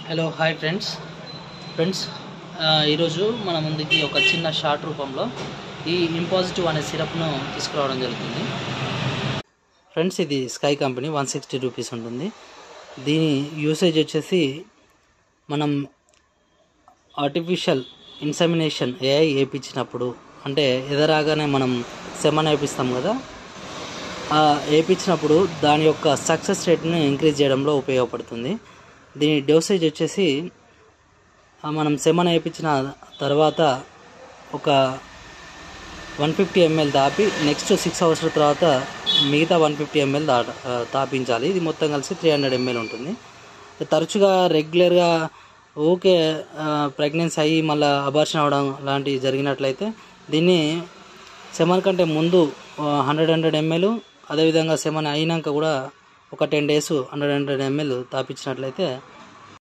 Hello hi friends ఈరోజు మన ముందుకి ఒక చిన్న షార్ట్ రూపంలో ఈ ఇంపాజిటివ్ అనే సిరప్ను తీసుకురావడం జరుగుతుంది. ఫ్రెండ్స్, ఇది స్కై కంపెనీ 160 రూపీస్ ఉంటుంది. దీని యూసేజ్ వచ్చేసి మనం ఆర్టిఫిషియల్ ఇన్సెమినేషన్ ఏఐ వేయించినప్పుడు, అంటే ఎదరాగానే మనం సెమన్ వేపిస్తాం కదా, వేయించినప్పుడు దాని యొక్క సక్సెస్ రేట్ని ఇంక్రీజ్ చేయడంలో ఉపయోగపడుతుంది. దీని డోసేజ్ వచ్చేసి మనం సెమన్ వేయించిన తర్వాత ఒక 150 ml తాపి నెక్స్ట్ 6 hours తర్వాత మిగతా 150 ml తాపించాలి. ఇది మొత్తం కలిసి 300 ml ఉంటుంది. తరచుగా రెగ్యులర్గా ఓకే ప్రెగ్నెన్సీ అయ్యి మళ్ళీ అబార్షన్ అవ్వడం లాంటివి జరిగినట్లయితే దీన్ని సెమన్ కంటే ముందు 100 ml, అదేవిధంగా సెమన్ అయినాక కూడా ఒక 10 days 100 ml తాపించినట్లయితే